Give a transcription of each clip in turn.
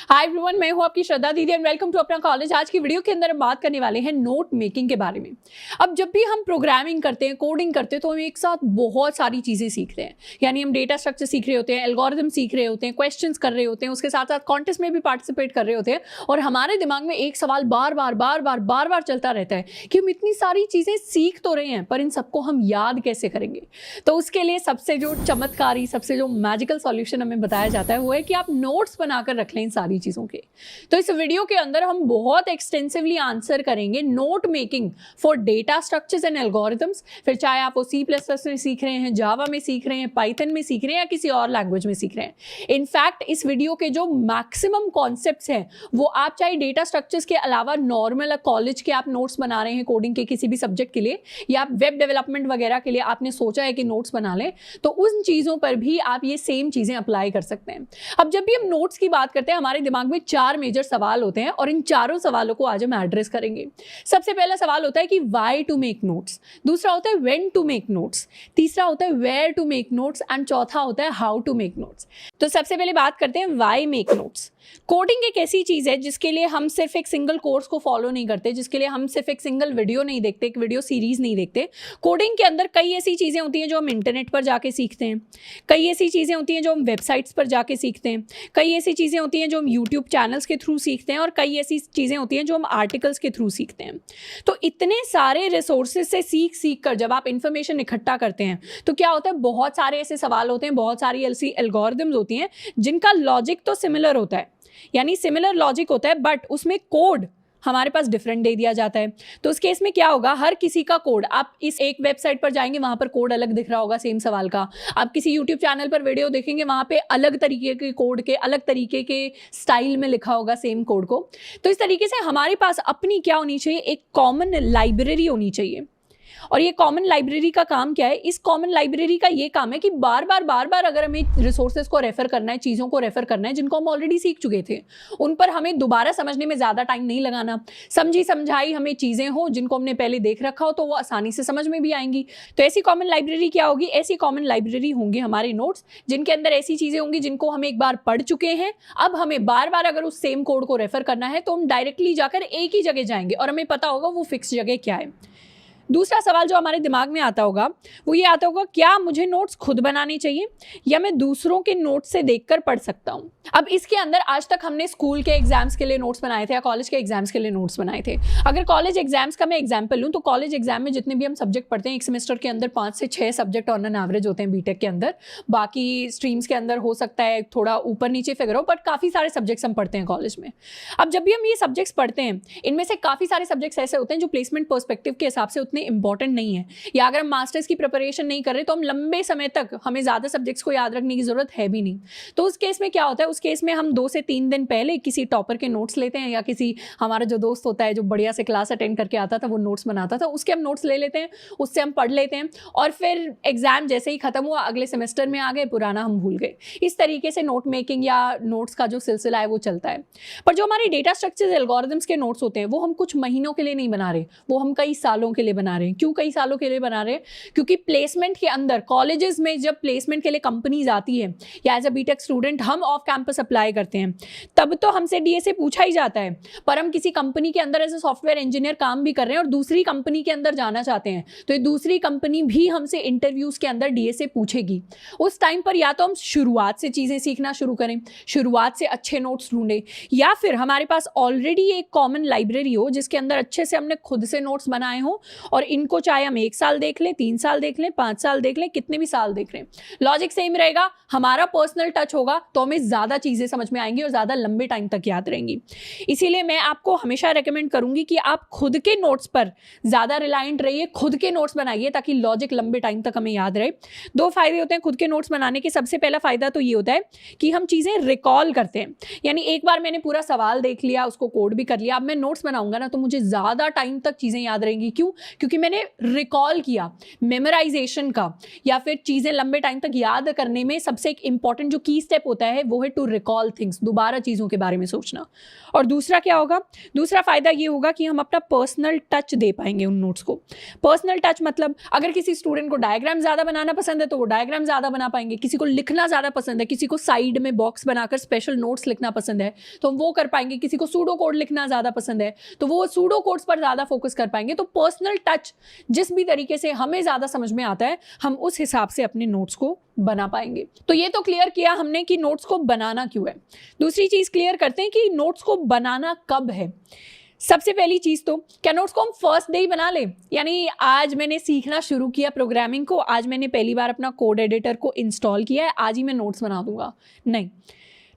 Hi everyone, मैं हूं आपकी श्रद्धा दीदी एंड वेलकम टू अपना कॉलेज। आज की वीडियो के अंदर हम बात करने वाले हैं नोट मेकिंग के बारे में। अब जब भी हम प्रोग्रामिंग करते हैं, कोडिंग करते हैं, तो हम एक साथ बहुत सारी चीज़ें सीखते हैं। यानी हम डेटा स्ट्रक्चर सीख रहे होते हैं, एल्गोरिथम सीख रहे होते हैं, क्वेश्चंस कर रहे होते हैं, उसके साथ साथ कॉन्टेस्ट में भी पार्टिसिपेट कर रहे होते हैं और हमारे दिमाग में एक सवाल बार बार चलता रहता है कि हम इतनी सारी चीज़ें सीख तो रहे हैं, पर इन सबको हम याद कैसे करेंगे। तो उसके लिए सबसे जो चमत्कारी, सबसे जो मैजिकल सॉल्यूशन हमें बताया जाता है वो है कि आप नोट्स बनाकर रख लें इन सारी चीज़ों के। तो इस वीडियो के अंदर हम बहुत एक्सटेंसिवली आंसर करेंगे note making for data structures and algorithms. फिर चाहे आप वो C++ में सीख रहे हैं, जावा में सीख रहे हैं, पाइथन में सीख रहे हैं या किसी और लैंग्वेज में सीख रहे हैं। इनफैक्ट इस वीडियो के जो मैक्सिमम कॉन्सेप्ट्स हैं वो आप चाहे डेटा स्ट्रक्चर्स के अलावा नॉर्मल कॉलेज के आप नोट्स बना रहे हैं कोडिंग के किसी भी सब्जेक्ट के लिए, या आप वेब डेवलपमेंट वगैरह के लिए आपने सोचा है कि नोट्स बना लें, तो उन चीज़ों पर भी आप ये सेम चीज़ें अप्लाई कर सकते हैं। अब जब भी हम नोट्स की बात करते हैं हमारे दिमाग में चार मेजर सवाल होते हैं और इन चारों सवालों को आज हम एड्रेस करेंगे। सबसे पहला सवाल होता है कि व्हाई टू मेक नोट्स, दूसरा होता है व्हेन टू मेक नोट्स, तीसरा होता है वेयर टू मेक नोट्स एंड चौथा होता है हाउ टू मेक नोट्स। तो सबसे पहले बात करते हैं व्हाई मेक नोट्स। कोडिंग एक ऐसी चीज़ है जिसके लिए हम सिर्फ एक सिंगल कोर्स को फॉलो नहीं करते, जिसके लिए हम सिर्फ एक सिंगल वीडियो नहीं देखते, एक वीडियो सीरीज नहीं देखते। कोडिंग के अंदर कई ऐसी चीज़ें होती हैं जो हम इंटरनेट पर जाके सीखते हैं, कई ऐसी चीज़ें होती हैं जो हम वेबसाइट्स पर जाके सीखते हैं, कई ऐसी चीज़ें होती हैं जो हम यूट्यूब चैनल्स के थ्रू सीखते हैं और कई ऐसी चीज़ें होती हैं जो हम आर्टिकल्स के थ्रू सीखते हैं। तो इतने सारे रिसोर्सेज से सीख कर जब आप इंफॉर्मेशन इकट्ठा करते हैं तो क्या होता है, बहुत सारे ऐसे सवाल होते हैं, बहुत सारी ऐसी एल्गोरिथम्स होती हैं जिनका लॉजिक तो सिमिलर होता है, यानी सिमिलर लॉजिक होता है, बट उसमें कोड हमारे पास डिफरेंट दे दिया जाता है। तो उस केस में क्या होगा, हर किसी का कोड, आप इस एक वेबसाइट पर जाएंगे वहां पर कोड अलग दिख रहा होगा सेम सवाल का, आप किसी यूट्यूब चैनल पर वीडियो देखेंगे वहां पे अलग तरीके के कोड के अलग तरीके के स्टाइल में लिखा होगा सेम कोड को। तो इस तरीके से हमारे पास अपनी क्या होनी चाहिए, एक कॉमन लाइब्रेरी होनी चाहिए। और ये कॉमन लाइब्रेरी का काम क्या है, इस कॉमन लाइब्रेरी का ये काम है कि बार बार अगर हमें रिसोर्सेज को रेफर करना है, चीज़ों को रेफर करना है जिनको हम ऑलरेडी सीख चुके थे, उन पर हमें दोबारा समझने में ज़्यादा टाइम नहीं लगाना। समझी समझाई हमें चीज़ें हो जिनको हमने पहले देख रखा हो तो वो आसानी से समझ में भी आएंगी। तो ऐसी कॉमन लाइब्रेरी क्या होगी, ऐसी कॉमन लाइब्रेरी होंगे हमारे नोट्स जिनके अंदर ऐसी चीज़ें होंगी जिनको हम एक बार पढ़ चुके हैं। अब हमें बार अगर उस सेम कोड को रेफर करना है तो हम डायरेक्टली जाकर एक ही जगह जाएंगे और हमें पता होगा वो फिक्स जगह क्या है। दूसरा सवाल जो हमारे दिमाग में आता होगा वो ये आता होगा, क्या मुझे नोट्स खुद बनाने चाहिए या मैं दूसरों के नोट्स से देखकर पढ़ सकता हूँ। अब इसके अंदर आज तक हमने स्कूल के एग्जाम्स के लिए नोट्स बनाए थे या कॉलेज के एग्जाम्स के लिए नोट्स बनाए थे। अगर कॉलेज एग्जाम्स का मैं एग्जाम्पल लूँ तो कॉलेज एग्जाम में जितने भी हम सब्जेक्ट पढ़ते हैं, एक सेमेस्टर के अंदर 5 से 6 सब्जेक्ट ऑन एन एवरेज होते हैं बीटेक के अंदर। बाकी स्ट्रीम्स के अंदर हो सकता है थोड़ा ऊपर नीचे फिगर हो, बट काफ़ी सारे सब्जेक्ट्स हम पढ़ते हैं कॉलेज में। अब जब भी हम ये सब्जेक्ट्स पढ़ते हैं, इनमें से काफ़ी सारे सब्जेक्ट्स ऐसे होते हैं जो प्लेसमेंट पर्सपेक्टिव के हिसाब से उतने इंपॉर्टेंट नहीं है, या अगर हम मास्टर्स की प्रिपरेशन नहीं कर रहे तो हम लंबे समय तक हमें ज़्यादा सब्जेक्ट्स को याद रखने की ज़रूरत है भी नहीं। तो उस केस में क्या होता है, उस केस में हम 2 से 3 दिन पहले किसी टॉपर के नोट्स लेते हैं, या किसी हमारा जो दोस्त होता है जो बढ़िया से क्लास अटेंड करके आता था वो नोट्स बनाता था, उसके हम नोट्स ले लेते हैं, उससे हम पढ़ लेते हैं और फिर एग्जाम जैसे ही खत्म हुआ अगले सेमेस्टर में आ गए, पुराना हम भूल गए। इस तरीके से नोट मेकिंग या नोट्स का जो सिलसिला है वो चलता है। पर जो हमारे डेटा स्ट्रक्चर्स एल्गोरिथम्स के नोट्स होते हैं वो हम कुछ महीनों के लिए नहीं बना रहे, वो हम कई सालों के लिए बना रहे हैं। क्यों कई सालों के लिए बना रहे हैं, क्योंकि प्लेसमेंट के अंदर कॉलेजेस में जब प्लेसमेंट के लिए कंपनीज आती है या एज अ बीटेक स्टूडेंट हम ऑफ कैंपस अप्लाई करते हैं, तब तो हमसे डीएसए पूछा ही जाता है। पर हम किसी कंपनी के अंदर एज ए सॉफ्टवेयर इंजीनियर काम भी कर रहे हैं और दूसरी कंपनी के अंदर जाना चाहते हैं, तो ये दूसरी कंपनी भी हमसे इंटरव्यूज के अंदर डीएसए पूछेगी। उस टाइम पर या तो हम शुरुआत से चीज़ें सीखना शुरू करें, शुरुआत से अच्छे नोट्स ढूंढें, या फिर हमारे पास ऑलरेडी एक कॉमन लाइब्रेरी हो जिसके अंदर अच्छे से हमने खुद से नोट्स बनाए हों और इनको चाहे हम 1 साल देख लें, 3 साल देख लें, 5 साल देख लें, कितने भी साल देख लें, लॉजिक सेम रहेगा, हमारा पर्सनल टच होगा तो हमें ज़्यादा चीज़ें समझ में आएंगी और ज़्यादा लंबे टाइम तक याद रहेंगी। इसीलिए मैं आपको हमेशा रेकमेंड करूंगी कि आप खुद के नोट्स पर ज़्यादा रिलायंट रहिए, खुद के नोट्स बनाइए ताकि लॉजिक लंबे टाइम तक हमें याद रहे। 2 फायदे होते हैं खुद के नोट्स बनाने के। सबसे पहला फायदा तो ये होता है कि हम चीज़ें रिकॉल करते हैं, यानी एक बार मैंने पूरा सवाल देख लिया, उसको कोड भी कर लिया, अब मैं नोट्स बनाऊंगा ना तो मुझे ज़्यादा टाइम तक चीज़ें याद रहेंगी। क्यों? क्योंकि मैंने रिकॉल किया। मेमोराइजेशन का या फिर चीज़ें लंबे टाइम तक याद करने में सबसे एक इंपॉर्टेंट जो की स्टेप होता है वो है टू रिकॉल थिंग्स, दोबारा चीज़ों के बारे में सोचना। और दूसरा क्या होगा, दूसरा फायदा ये होगा कि हम अपना पर्सनल टच दे पाएंगे उन नोट्स को। पर्सनल टच मतलब अगर किसी स्टूडेंट को डायग्राम ज़्यादा बनाना पसंद है तो वो डायग्राम ज़्यादा बना पाएंगे, किसी को लिखना ज़्यादा पसंद है, किसी को साइड में बॉक्स बनाकर स्पेशल नोट्स लिखना पसंद है तो हम वो कर पाएंगे, किसी को सूडो कोड लिखना ज़्यादा पसंद है तो वो सूडो कोड्स पर ज़्यादा फोकस कर पाएंगे। तो पर्सनल टच जिस भी तरीके से हमें ज़्यादा समझ में आता है हम उस हिसाब से अपने नोट्स को बना पाएंगे। तो ये तो क्लियर किया हमने कि नोट्स को बनाना क्यों है। दूसरी चीज़ क्लियर करते हैं कि नोट्स को बनाना कब है। सबसे पहली चीज़ तो क्या नोट्स को हम फर्स्ट डे ही बना लें, यानी आज मैंने सीखना शुरू किया प्रोग्रामिंग को, आज मैंने पहली बार अपना कोड एडिटर को इंस्टॉल किया है, आज ही मैं नोट्स बना दूंगा? नहीं,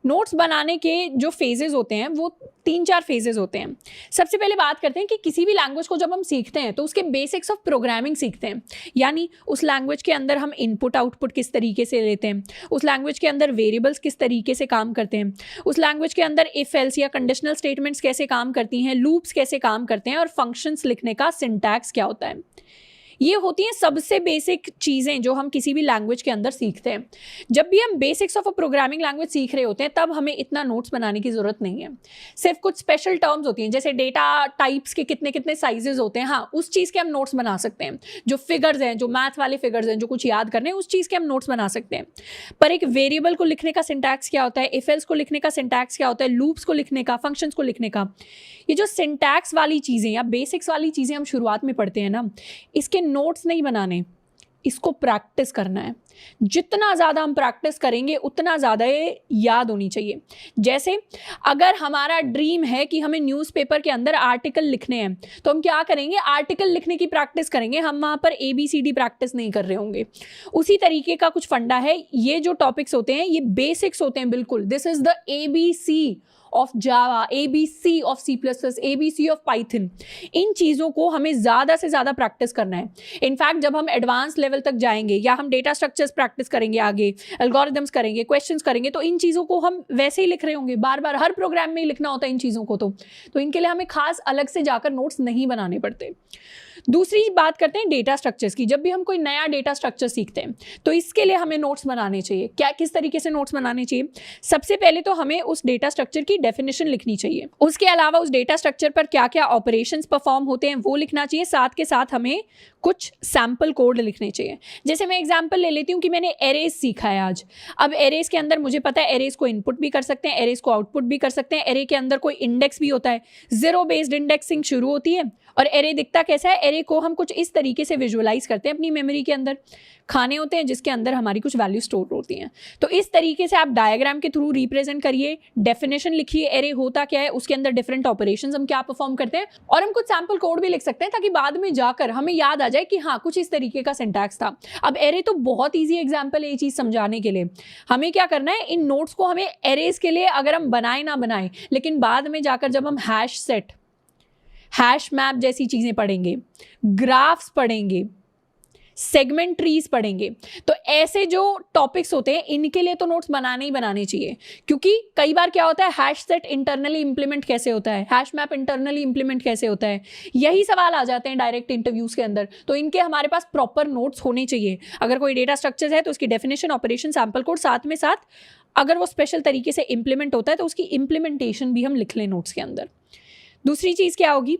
नोट्स बनाने के जो फेजेस होते हैं वो 3-4 फेजेस होते हैं। सबसे पहले बात करते हैं कि किसी भी लैंग्वेज को जब हम सीखते हैं तो उसके बेसिक्स ऑफ प्रोग्रामिंग सीखते हैं, यानी उस लैंग्वेज के अंदर हम इनपुट आउटपुट किस तरीके से लेते हैं, उस लैंग्वेज के अंदर वेरिएबल्स किस तरीके से काम करते हैं, उस लैंग्वेज के अंदर इफ एल्स या कंडीशनल स्टेटमेंट्स कैसे काम करती हैं, लूप्स कैसे काम करते हैं और फंक्शंस लिखने का सिंटैक्स क्या होता है। ये होती हैं सबसे बेसिक चीज़ें जो हम किसी भी लैंग्वेज के अंदर सीखते हैं। जब भी हम basics of a programming language सीख रहे होते हैं तब हमें इतना नोट्स बनाने की ज़रूरत नहीं है। सिर्फ कुछ स्पेशल टर्म्स होती हैं, जैसे डेटा टाइप्स के कितने कितने साइजेस होते हैं, हाँ उस चीज़ के हम नोट्स बना सकते हैं। जो फिगर्स हैं, जो मैथ वाले फिगर्स हैं, जो कुछ याद करने हैं, उस चीज़ के हम नोट्स बना सकते हैं। पर एक वेरिएबल को लिखने का सिंटैक्स क्या होता है, इफ एल्स को लिखने का सिंटैक्स क्या होता है, लूप्स को लिखने का, फंक्शंस को लिखने का, ये जो सिंटैक्स वाली चीज़ें या बेसिक्स वाली चीज़ें हम शुरुआत में पढ़ते हैं ना, इसके नोट्स नहीं बनाने, इसको प्रैक्टिस करना है। जितना ज़्यादा हम प्रैक्टिस करेंगे उतना ज़्यादा ये याद होनी चाहिए। जैसे अगर हमारा ड्रीम है कि हमें न्यूज़पेपर के अंदर आर्टिकल लिखने हैं तो हम क्या करेंगे, आर्टिकल लिखने की प्रैक्टिस करेंगे, हम वहाँ पर ABCD प्रैक्टिस नहीं कर रहे होंगे। उसी तरीके का कुछ फंडा है। ये जो टॉपिक्स होते हैं ये बेसिक्स होते हैं बिल्कुल। This is the ABC of Java, ABC of C++, ABC of Python. इन चीज़ों को हमें ज़्यादा से ज़्यादा प्रैक्टिस करना है। इनफैक्ट जब हम एडवांस लेवल तक जाएंगे या हम डेटा स्ट्रक्चर्स प्रैक्टिस करेंगे, आगे एल्गोरिदम्स करेंगे, क्वेश्चंस करेंगे, तो इन चीज़ों को हम वैसे ही लिख रहे होंगे, बार बार हर प्रोग्राम में ही लिखना होता है इन चीज़ों को। तो इनके लिए हमें खास अलग से जाकर नोट्स नहीं बनाने पड़ते। दूसरी बात करते हैं डेटा स्ट्रक्चर्स की। जब भी हम कोई नया डेटा स्ट्रक्चर सीखते हैं तो इसके लिए हमें नोट्स बनाने चाहिए। क्या, किस तरीके से नोट्स बनाने चाहिए? सबसे पहले तो हमें उस डेटा स्ट्रक्चर की डेफिनेशन लिखनी चाहिए। उसके अलावा उस डेटा स्ट्रक्चर पर क्या क्या ऑपरेशंस परफॉर्म होते हैं वो लिखना चाहिए। साथ के साथ हमें कुछ सैम्पल कोड लिखने चाहिए। जैसे मैं एग्जांपल ले लेती हूँ कि मैंने एरेज सीखा है आज। अब एरेज के अंदर मुझे पता है एरेज को इनपुट भी कर सकते हैं, एरेज को आउटपुट भी कर सकते हैं। एरे के अंदर कोई इंडेक्स भी होता है, जीरो बेस्ड इंडेक्सिंग शुरू होती है। और एरे दिखता कैसा है, एरे को हम कुछ इस तरीके से विजुअलाइज करते हैं अपनी मेमोरी के अंदर। खाने होते हैं जिसके अंदर हमारी कुछ वैल्यू स्टोर होती हैं। तो इस तरीके से आप डायग्राम के थ्रू रिप्रेजेंट करिए, डेफिनेशन लिखिए, एरे होता क्या है, उसके अंदर डिफरेंट ऑपरेशंस हम क्या परफॉर्म करते हैं, और हम कुछ सैंपल कोड भी लिख सकते हैं ताकि बाद में जाकर हमें याद आ जाए कि हाँ कुछ इस तरीके का सिंटैक्स था। अब एरे तो बहुत ईजी एग्जाम्पल है ये चीज़ समझाने के लिए। हमें क्या करना है, इन नोट्स को हमें एरेज के लिए अगर हम बनाए ना बनाए, लेकिन बाद में जाकर जब हम हैश सेट, हैश मैप जैसी चीज़ें पढ़ेंगे, ग्राफ्स पढ़ेंगे, सेगमेंट ट्रीज पढ़ेंगे, तो ऐसे जो टॉपिक्स होते हैं इनके लिए तो नोट्स बनाने ही बनाने चाहिए। क्योंकि कई बार क्या होता है, हैश सेट इंटरनली इंप्लीमेंट कैसे होता है, हैश मैप इंटरनली इंप्लीमेंट कैसे होता है, यही सवाल आ जाते हैं डायरेक्ट इंटरव्यूज के अंदर। तो इनके हमारे पास प्रॉपर नोट्स होने चाहिए। अगर कोई डेटा स्ट्रक्चर है तो उसकी डेफिनेशन, ऑपरेशन, सैंपल कोड, साथ में साथ अगर वो स्पेशल तरीके से इंप्लीमेंट होता है तो उसकी इंप्लीमेंटेशन भी हम लिख लें नोट्स के अंदर। दूसरी चीज़ क्या होगी,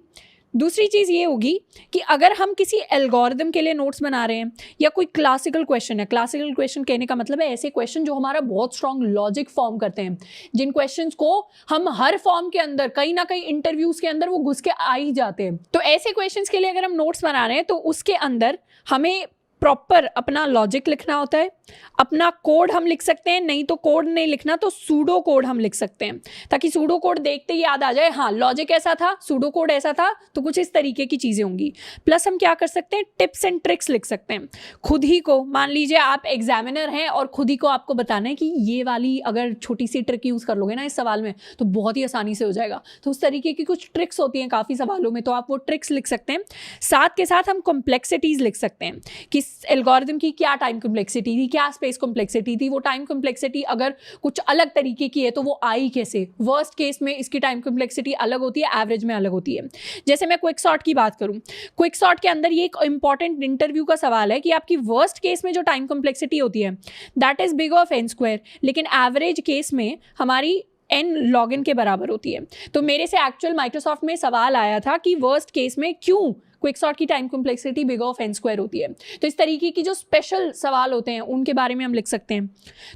दूसरी चीज़ ये होगी कि अगर हम किसी एल्गोरिदम के लिए नोट्स बना रहे हैं या कोई क्लासिकल क्वेश्चन है, क्लासिकल क्वेश्चन कहने का मतलब है ऐसे क्वेश्चन जो हमारा बहुत स्ट्रॉन्ग लॉजिक फॉर्म करते हैं, जिन क्वेश्चंस को हम हर फॉर्म के अंदर कहीं ना कहीं इंटरव्यूज के अंदर वो घुस के आ ही जाते हैं। तो ऐसे क्वेश्चंस के लिए अगर हम नोट्स बना रहे हैं तो उसके अंदर हमें प्रॉपर अपना लॉजिक लिखना होता है। अपना कोड हम लिख सकते हैं, नहीं तो कोड नहीं लिखना तो सूडो कोड हम लिख सकते हैं, ताकि सूडो कोड देखते ही याद आ जाए हाँ लॉजिक ऐसा था, सूडो कोड ऐसा था, तो कुछ इस तरीके की चीज़ें होंगी। प्लस हम क्या कर सकते हैं, टिप्स एंड ट्रिक्स लिख सकते हैं। खुद ही को, मान लीजिए आप एग्जामिनर हैं और खुद ही को आपको बताना है कि ये वाली अगर छोटी सी ट्रिक यूज़ कर लोगे ना इस सवाल में तो बहुत ही आसानी से हो जाएगा। तो उस तरीके की कुछ ट्रिक्स होती हैं काफ़ी सवालों में, तो आप वो ट्रिक्स लिख सकते हैं। साथ के साथ हम कॉम्प्लेक्सिटीज़ लिख सकते हैं कि एल्गोरिदम की क्या टाइम कॉम्प्लेक्सिटी थी, क्या स्पेस कॉम्प्लेक्सिटी थी, वो टाइम कॉम्प्लेक्सिटी अगर कुछ अलग तरीके की है तो वो आई कैसे, वर्स्ट केस में इसकी टाइम कॉम्प्लेक्सिटी अलग होती है, एवरेज में अलग होती है। जैसे मैं क्विक सॉर्ट की बात करूं, क्विक सॉर्ट के अंदर ये एक इंपॉर्टेंट इंटरव्यू का सवाल है कि आपकी वर्स्ट केस में जो टाइम कॉम्प्लेक्सिटी होती है that is big of n square, लेकिन एवरेज केस में हमारी n log n के बराबर होती है। तो मेरे से एक्चुअल माइक्रोसॉफ्ट में सवाल आया था कि वर्स्ट केस में क्यों क्विक सॉर्ट की time complexity big of n square होती है। तो इस तरीके की जो स्पेशल सवाल होते हैं उनके बारे में हम लिख सकते हैं।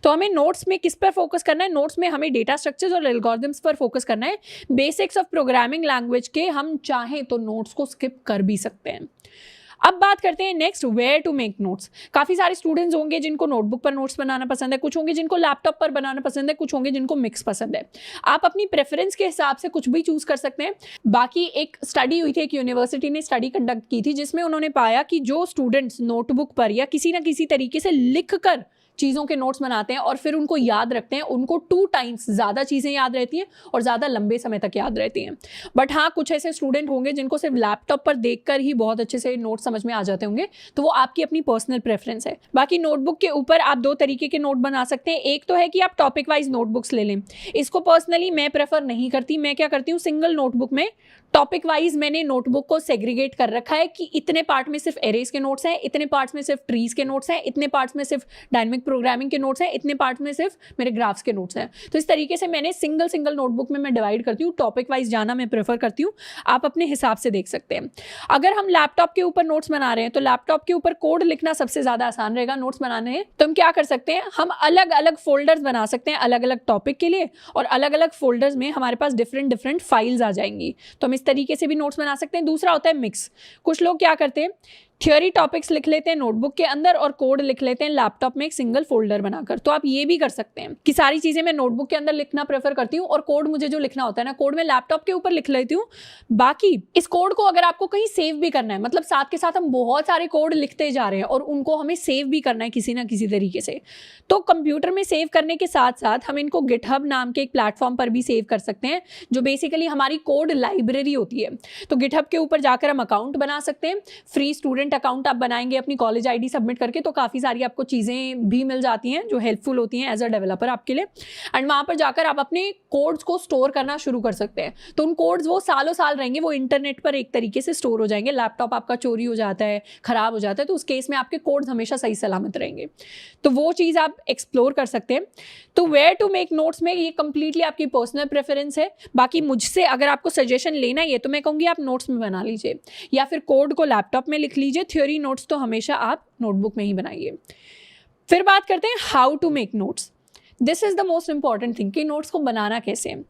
तो हमें नोट्स में किस पर फोकस करना है, नोट्स में हमें डेटा स्ट्रक्चर्स और एल्गोरिथम्स पर फोकस करना है। बेसिक्स ऑफ प्रोग्रामिंग लैंग्वेज के हम चाहें तो नोट्स को स्किप कर भी सकते हैं। अब बात करते हैं next, where to make notes. काफ़ी सारे स्टूडेंट्स होंगे जिनको नोटबुक पर नोट्स बनाना पसंद है, कुछ होंगे जिनको लैपटॉप पर बनाना पसंद है, कुछ होंगे जिनको मिक्स पसंद है। आप अपनी प्रेफरेंस के हिसाब से कुछ भी चूज कर सकते हैं। बाकी एक स्टडी हुई थी, एक यूनिवर्सिटी ने स्टडी कंडक्ट की थी जिसमें उन्होंने पाया कि जो स्टूडेंट्स नोटबुक पर या किसी ना किसी तरीके से लिख कर चीज़ों के नोट्स बनाते हैं और फिर उनको याद रखते हैं, उनको 2 टाइम्स ज़्यादा चीज़ें याद रहती हैं और ज़्यादा लंबे समय तक याद रहती हैं। बट हाँ, कुछ ऐसे स्टूडेंट होंगे जिनको सिर्फ लैपटॉप पर देखकर ही बहुत अच्छे से नोट समझ में आ जाते होंगे, तो वो आपकी अपनी पर्सनल प्रेफरेंस है। बाकी नोटबुक के ऊपर आप 2 तरीके के नोट बना सकते हैं। एक तो है कि आप टॉपिक वाइज नोटबुक्स ले लें। इसको पर्सनली मैं प्रेफर नहीं करती। मैं क्या करती हूँ, सिंगल नोटबुक में टॉपिक वाइज मैंने नोटबुक को सेग्रीगेट कर रखा है कि इतने पार्ट में सिर्फ एरेज के नोट्स हैं, इतने पार्ट्स में सिर्फ ट्रीज के नोट्स हैं, इतने पार्ट्स में सिर्फ डायनेमिक प्रोग्रामिंग के नोट्स हैं, इतने पार्ट्स में सिर्फ मेरे ग्राफ्स के नोट्स हैं। तो इस तरीके से मैंने सिंगल नोटबुक में मैं डिवाइड करती हूँ। टॉपिक वाइज जाना मैं प्रेफर करती हूँ, आप अपने हिसाब से देख सकते हैं। अगर हम लैपटॉप के ऊपर नोट्स बना रहे हैं तो लैपटॉप के ऊपर कोड लिखना सबसे ज्यादा आसान रहेगा नोट्स बनाने हैं। तो हम क्या कर सकते हैं, हम अलग अलग फोल्डर्स बना सकते हैं अलग अलग टॉपिक के लिए, और अलग अलग फोल्डर्स में हमारे पास डिफरेंट फाइल्स आ जाएंगी। तो हम इस तरीके से भी नोट्स बना सकते हैं। दूसरा होता है मिक्स। कुछ लोग क्या करते हैं, थ्योरी टॉपिक्स लिख लेते हैं नोटबुक के अंदर और कोड लिख लेते हैं लैपटॉप में एक सिंगल फोल्डर बनाकर। तो आप ये भी कर सकते हैं कि सारी चीजें मैं नोटबुक के अंदर लिखना प्रेफर करती हूँ और कोड मुझे जो लिखना होता है ना, कोड में लैपटॉप के ऊपर लिख लेती हूँ। बाकी इस कोड को अगर आपको कहीं सेव भी करना है, मतलब साथ के साथ हम बहुत सारे कोड लिखते जा रहे हैं और उनको हमें सेव भी करना है किसी ना किसी तरीके से, तो कंप्यूटर में सेव करने के साथ साथ हम इनको गिटहब नाम के एक प्लेटफॉर्म पर भी सेव कर सकते हैं, जो बेसिकली हमारी कोड लाइब्रेरी होती है। तो गिटहब के ऊपर जाकर हम अकाउंट बना सकते हैं। फ्री स्टूडेंट अकाउंट आप बनाएंगे अपनी कॉलेज आईडी सबमिट करके, तो काफी सारी आपको चीजें भी मिल जाती हैं जो हेल्पफुल होती हैं एज अ डेवलपर आपके लिए। एंड वहां पर जाकर आप अपने कोड्स को स्टोर करना शुरू कर सकते हैं। तो उन कोड्स वो सालों साल रहेंगे, वो इंटरनेट पर एक तरीके से स्टोर हो जाएंगे। लैपटॉप आपका चोरी हो जाता है, खराब हो जाता है, तो उस केस में आपके कोड्स हमेशा सही सलामत रहेंगे। तो वो चीज आप एक्सप्लोर कर सकते हैं। तो वेयर टू मेक नोट्स में ये कंप्लीटली आपकी पर्सनल प्रेफरेंस है। बाकी मुझसे अगर आपको सजेशन लेना ही है तो मैं कहूंगी आप नोट्स में बना लीजिए, या फिर कोड को लैपटॉप में लिख लीजिए। थ्योरी नोट्स तो हमेशा आप नोटबुक में ही बनाइए। फिर बात करते हैं how to make notes. This is the most important thing कि नोट्स को बनाना कैसे है।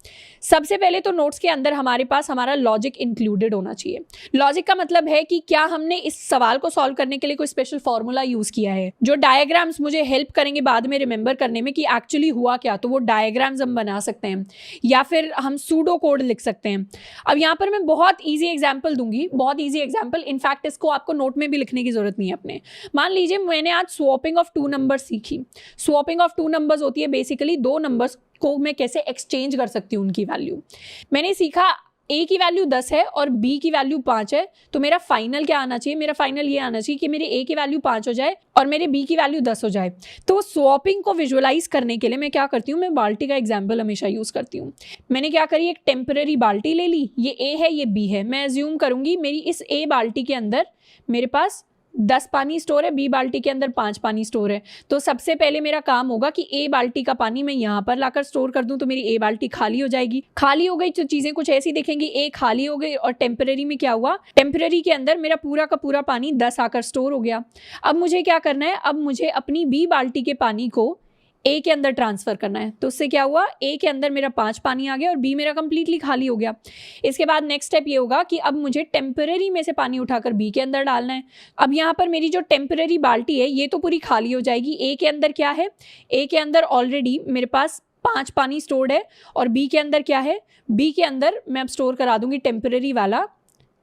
सबसे पहले तो नोट्स के अंदर हमारे पास हमारा लॉजिक इंक्लूडेड होना चाहिए। लॉजिक का मतलब है कि क्या हमने इस सवाल को सॉल्व करने के लिए कोई स्पेशल फॉर्मूला यूज किया है, जो डायग्राम्स मुझे हेल्प करेंगे बाद में रिमेंबर करने में कि एक्चुअली हुआ क्या, तो वो डायग्राम्स हम बना सकते हैं, या फिर हम सूडो कोड लिख सकते हैं। अब यहाँ पर मैं बहुत ईजी एग्जाम्पल दूंगी, बहुत ईजी एग्जाम्पल। इनफैक्ट इसको आपको नोट में भी लिखने की जरूरत नहीं है अपने। मान लीजिए मैंने आज स्वॉपिंग ऑफ 2 नंबर्स सीखी। स्वॉपिंग ऑफ 2 नंबर्स होती है बेसिकली 2 नंबर्स को मैं कैसे एक्सचेंज कर सकती हूँ उनकी वैल्यू। मैंने सीखा A की वैल्यू 10 है और B की वैल्यू 5 है, तो मेरा फाइनल क्या आना चाहिए, मेरा फाइनल ये आना चाहिए कि मेरे A की वैल्यू 5 हो जाए और मेरे B की वैल्यू 10 हो जाए। तो स्वॉपिंग को विजुअलाइज करने के लिए मैं क्या करती हूँ, मैं बाल्टी का एग्जाम्पल हमेशा यूज करती हूँ। मैंने क्या करी, एक टेम्पररी बाल्टी ले ली, ये A है ये B है। मैं एज्यूम करूंगी मेरी इस A बाल्टी के अंदर मेरे पास 10 पानी स्टोर है, बी बाल्टी के अंदर 5 पानी स्टोर है। तो सबसे पहले मेरा काम होगा कि ए बाल्टी का पानी मैं यहाँ पर लाकर स्टोर कर दूं, तो मेरी ए बाल्टी खाली हो जाएगी। खाली हो गई तो चीजें कुछ ऐसी दिखेंगी, ए खाली हो गई और टेम्पररी में क्या हुआ, टेम्पररी के अंदर मेरा पूरा का पूरा पानी 10 आकर स्टोर हो गया। अब मुझे क्या करना है, अब मुझे अपनी बी बाल्टी के पानी को ए के अंदर ट्रांसफर करना है। तो उससे क्या हुआ, ए के अंदर मेरा 5 पानी आ गया और बी मेरा कंप्लीटली खाली हो गया। इसके बाद नेक्स्ट स्टेप ये होगा कि अब मुझे टेम्पररी में से पानी उठाकर बी के अंदर डालना है। अब यहाँ पर मेरी जो टेम्पररी बाल्टी है ये तो पूरी खाली हो जाएगी। ए के अंदर क्या है, ए के अंदर ऑलरेडी मेरे पास 5 पानी स्टोर्ड है और बी के अंदर क्या है, बी के अंदर मैं अब स्टोर करा दूंगी टेम्पररी वाला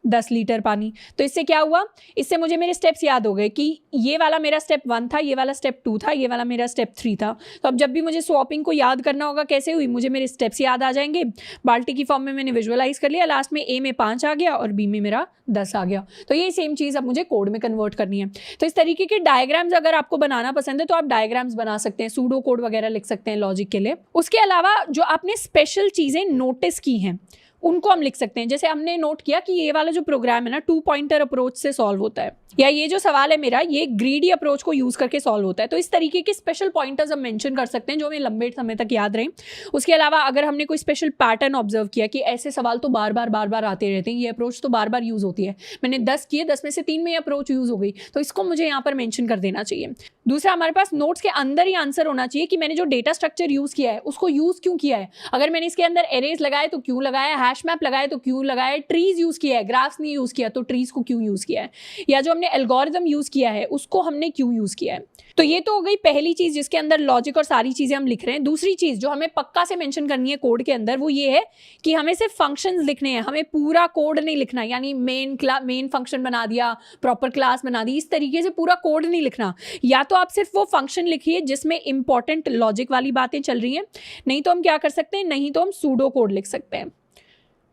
10 लीटर पानी। तो इससे क्या हुआ, इससे मुझे मेरे स्टेप्स याद हो गए कि ये वाला मेरा स्टेप 1 था, ये वाला स्टेप 2 था, ये वाला मेरा स्टेप 3 था। तो अब जब भी मुझे स्वॉपिंग को याद करना होगा कैसे हुई, मुझे मेरे स्टेप्स याद आ जाएंगे। बाल्टी की फॉर्म में मैंने विजुअलाइज कर लिया, लास्ट में ए में 5 आ गया और बी में मेरा 10 आ गया। तो ये सेम चीज़ अब मुझे कोड में कन्वर्ट करनी है। तो इस तरीके के डायग्राम्स अगर आपको बनाना पसंद है तो आप डायग्राम्स बना सकते हैं, सूडो कोड वगैरह लिख सकते हैं लॉजिक के लिए। उसके अलावा जो आपने स्पेशल चीज़ें नोटिस की हैं उनको हम लिख सकते हैं। जैसे हमने नोट किया कि ये वाला जो प्रोग्राम है ना 2 पॉइंटर अप्रोच से सॉल्व होता है, या ये जो सवाल है मेरा ये ग्रीडी अप्रोच को यूज करके सॉल्व होता है। तो इस तरीके के स्पेशल पॉइंटर्स हम मेंशन कर सकते हैं जो हमें लंबे समय तक याद रहें। उसके अलावा अगर हमने कोई स्पेशल पैटर्न ऑब्जर्व किया कि ऐसे सवाल तो बार बार आते रहते हैं, ये अप्रोच तो बार बार यूज होती है, मैंने 10 किए, 10 में से 3 में ये अप्रोच यूज हो गई, तो इसको मुझे यहाँ पर मेंशन कर देना चाहिए। दूसरा, हमारे पास नोट्स के अंदर ही आंसर होना चाहिए कि मैंने जो डेटा स्ट्रक्चर यूज किया है उसको यूज क्यों किया है। अगर मैंने इसके अंदर एरेज लगाए तो क्यों लगाया, हैश मैप लगाए तो क्यों लगाया, ट्रीज यूज किया है, ग्राफ्स नहीं यूज किया तो ट्रीज को क्यों यूज किया है, या जो हमने एल्गोरिथम यूज किया है उसको हमने क्यों यूज किया है। तो ये तो हो गई पहली चीज जिसके अंदर लॉजिक और सारी चीजें हम लिख रहे हैं। दूसरी चीज जो हमें पक्का से मेंशन करनी है कोड के अंदर वो ये है कि हमें सिर्फ फंक्शंस लिखने हैं, हमें पूरा कोड नहीं लिखना। यानी मेन फंक्शन बना दिया, प्रॉपर क्लास बना दी, इस तरीके से पूरा कोड नहीं लिखना। या तो आप सिर्फ वो फंक्शन लिखिए जिसमें इंपॉर्टेंट लॉजिक वाली बातें चल रही हैं, नहीं तो हम क्या कर सकते हैं, नहीं तो हम सूडो कोड लिख सकते हैं।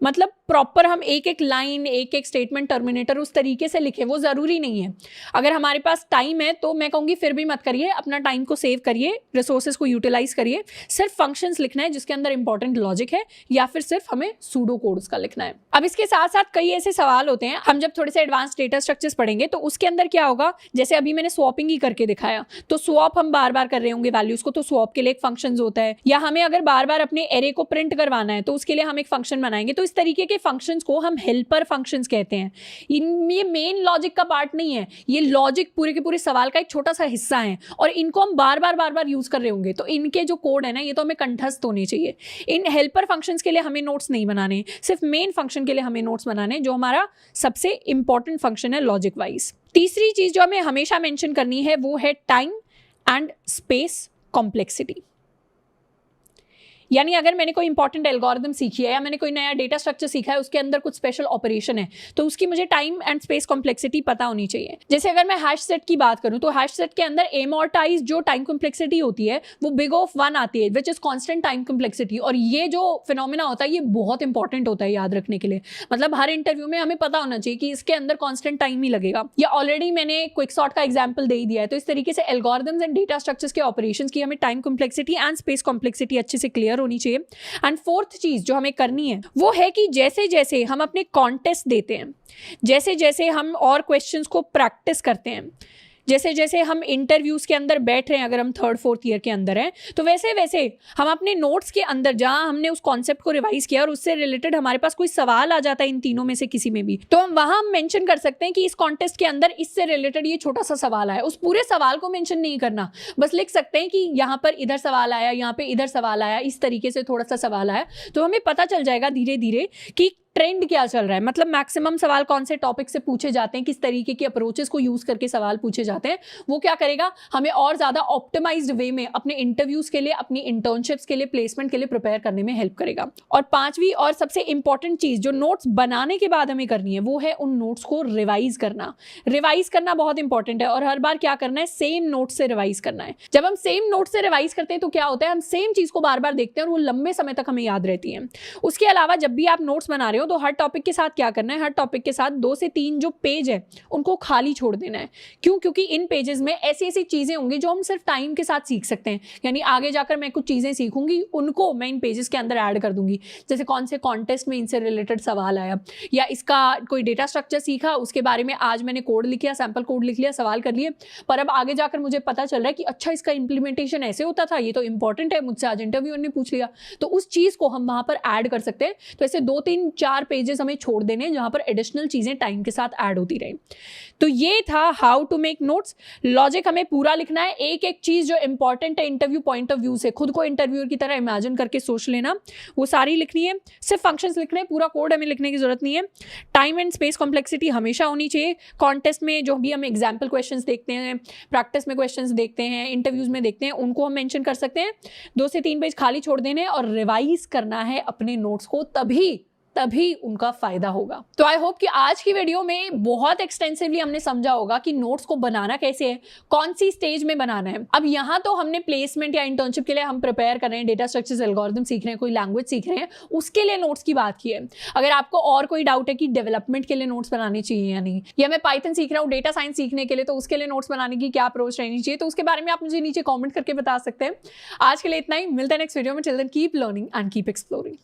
मतलब प्रॉपर हम एक एक लाइन, एक एक स्टेटमेंट, टर्मिनेटर उस तरीके से लिखे, वो ज़रूरी नहीं है। अगर हमारे पास टाइम है तो मैं कहूँगी फिर भी मत करिए, अपना टाइम को सेव करिए, रिसोर्सेज को यूटिलाइज करिए। सिर्फ फंक्शंस लिखना है जिसके अंदर इंपॉर्टेंट लॉजिक है, या फिर सिर्फ हमें सूडो कोड उसका लिखना है। अब इसके साथ साथ कई ऐसे सवाल होते हैं, हम जब थोड़े से एडवांस डेटा स्ट्रक्चर्स पढ़ेंगे तो उसके अंदर क्या होगा, जैसे अभी मैंने स्वॉपिंग ही करके दिखाया, तो स्वॉप हम बार बार कर रहे होंगे वैल्यूज को, तो स्वॉप के लिए एक फंक्शन होता है। या हमें अगर बार बार अपने एरे को प्रिंट करवाना है तो उसके लिए हम एक फंक्शन बनाएंगे। तो इस तरीके के फंक्शंस को हम हेल्पर फंक्शंस कहते हैं। ये मेन लॉजिक का पार्ट नहीं है, ये लॉजिक पूरे के पूरे सवाल का एक छोटा सा हिस्सा है, और इनको हम बार बार यूज कर रहे होंगे। तो इनके जो कोड है ना, ये तो हमें कंठस्थ होने चाहिए। इन हेल्पर फंक्शंस के लिए हमें नोट्स नहीं बनाने, सिर्फ मेन फंक्शन के लिए हमें नोट्स बनाने, जो हमारा सबसे इंपॉर्टेंट फंक्शन है लॉजिक वाइज। तीसरी चीज जो हमें हमेशा मेंशन करनी है वो है टाइम एंड स्पेस कॉम्प्लेक्सिटी। यानी अगर मैंने कोई इंपॉर्टेंट एल्गोरिथम सीखी है या मैंने कोई नया डेटा स्ट्रक्चर सीखा है, उसके अंदर कुछ स्पेशल ऑपरेशन है, तो उसकी मुझे टाइम एंड स्पेस कॉम्प्लेक्सिटी पता होनी चाहिए। जैसे अगर मैं हैश सेट की बात करूं तो हैश सेट के अंदर एमोर्टाइज जो टाइम कॉम्प्लेक्सिटी होती है वो बिग ऑफ 1 आती है, which is constant time complexity. और ये जो फिनोमिना होता है ये बहुत इंपॉर्टेंट होता है याद रखने के लिए। मतलब हर इंटरव्यू में हमें पता होना चाहिए कि इसके अंदर कांस्टेंट टाइम ही लगेगा। या ऑलरेडी मैंने क्विक सॉर्ट का एग्जाम्पल दे ही दिया है। तो इस तरीके से एल्गोरिथम्स एंड डेटा स्ट्रक्चर्स के ऑपरेशंस की हमें time complexity and space complexity अच्छे से क्लियर होनी चाहिए। एंड फोर्थ चीज जो हमें करनी है वो है कि जैसे जैसे हम अपने कॉन्टेस्ट देते हैं, जैसे जैसे हम और क्वेश्चंस को प्रैक्टिस करते हैं, जैसे जैसे हम इंटरव्यूज के अंदर बैठ रहे हैं, अगर हम 3rd 4th ईयर के अंदर हैं, तो वैसे वैसे हम अपने नोट्स के अंदर जहां हमने उस कॉन्सेप्ट को रिवाइज किया और उससे रिलेटेड हमारे पास कोई सवाल आ जाता है इन तीनों में से किसी में भी, तो हम वहां मेंशन कर सकते हैं कि इस कॉन्टेस्ट के अंदर इससे रिलेटेड ये छोटा सा सवाल आया। उस पूरे सवाल को मेंशन नहीं करना, बस लिख सकते हैं कि यहाँ पर इधर सवाल आया, यहाँ पे इधर सवाल आया, इस तरीके से थोड़ा सा सवाल आया। तो हमें पता चल जाएगा धीरे धीरे कि ट्रेंड क्या चल रहा है, मतलब मैक्सिमम सवाल कौन से टॉपिक से पूछे जाते हैं, किस तरीके के अप्रोचेस को यूज करके सवाल पूछे जाते हैं। वो क्या करेगा, हमें और ज्यादा ऑप्टिमाइज्ड वे में अपने इंटरव्यूज के लिए, अपनी इंटर्नशिप्स के लिए, प्लेसमेंट के लिए प्रिपेयर करने में हेल्प करेगा। और पांचवी और सबसे इंपॉर्टेंट चीज जो नोट्स बनाने के बाद हमें करनी है वो है उन नोट्स को रिवाइज करना। रिवाइज करना बहुत इंपॉर्टेंट है, और हर बार क्या करना है, सेम नोट से रिवाइज करना है। जब हम सेम नोट से रिवाइज करते हैं तो क्या होता है, हम सेम चीज को बार बार देखते हैं और वो लंबे समय तक हमें याद रहती है। उसके अलावा जब भी आप नोट्स बना रहे हो तो हर टॉपिक के साथ क्या करना है, हर टॉपिक के साथ 2 से 3 जो पेज है उनको खाली छोड़ देना है। क्यों? क्योंकि इन पेजेस में ऐसी ऐसी चीजें होंगी जो हम सिर्फ टाइम के साथ सीख सकते हैं। यानी आगे जाकर मैं कुछ चीजें सीखूंगी, उनको मैं इन पेजेस के अंदर ऐड कर दूंगी। जैसे कौन से कॉन्टेस्ट में इनसे रिलेटेड सवाल आया, या इसका कोई डेटा स्ट्रक्चर सीखा, उसके बारे में आज मैंने कोड लिख लिया, सैंपल कोड लिख लिया, सवाल कर लिए, पर अब आगे जाकर मुझे पता चल रहा है कि अच्छा इसका इंप्लीमेंटेशन ऐसे होता था, ये तो इंपॉर्टेंट है, मुझसे आज इंटरव्यू ने पूछ लिया, तो उस चीज को हम वहां पर ऐड कर सकते हैं। तो ऐसे 2 3 4 पेजेस हमें छोड़ देने जहां पर एडिशनल चीजें टाइम के साथ ऐड होती रहे। तो ये था how to make notes. Logic हमें पूरा लिखना है, एक एक चीज जो इंपॉर्टेंट है इंटरव्यू पॉइंट ऑफ व्यू से, खुद को इंटरव्यूअर की तरह इमेजिन करके सोच लेना, वो सारी लिखनी है। सिर्फ फंक्शंस लिखने हैं, पूरा कोड हमें लिखने की जरूरत नहीं है। टाइम एंड स्पेस कॉम्प्लेक्सिटी हमेशा होनी चाहिए। कॉन्टेस्ट में जो भी हम एग्जाम्पल क्वेश्चंस देखते हैं, प्रैक्टिस में क्वेश्चंस देखते हैं, इंटरव्यूज में देखते हैं, उनको हम मेंशन कर सकते हैं। 2 से 3 पेज खाली छोड़ देने और रिवाइज करना है अपने नोट्स को, तभी तभी उनका फायदा होगा। तो आई होप कि आज की वीडियो में बहुत एक्सटेंसिवली हमने समझा होगा कि नोट्स को बनाना कैसे है, कौन सी स्टेज में बनाना है। अब यहाँ तो हमने प्लेसमेंट या इंटर्नशिप के लिए हम प्रिपेयर कर रहे हैं, डेटा स्ट्रक्चर्स, एल्गोरिथम सीख रहे हैं, कोई लैंग्वेज सीख रहे हैं, उसके लिए नोट्स की बात की है। अगर आपको और कोई डाउट है कि डेवलपमेंट के लिए नोट्स बनाने चाहिए या नहीं, या मैं पाइथन सीख रहा हूँ डेटा साइंस सीखने के लिए, तो उसके लिए नोट्स बनाने की क्या अप्रोच रहनी चाहिए, तो उसके बारे में आप मुझे नीचे कॉमेंट करके बता सकते हैं। आज के लिए इतना ही, मिलते हैं नेक्स्ट वीडियो में। Till then keep learning and keep exploring.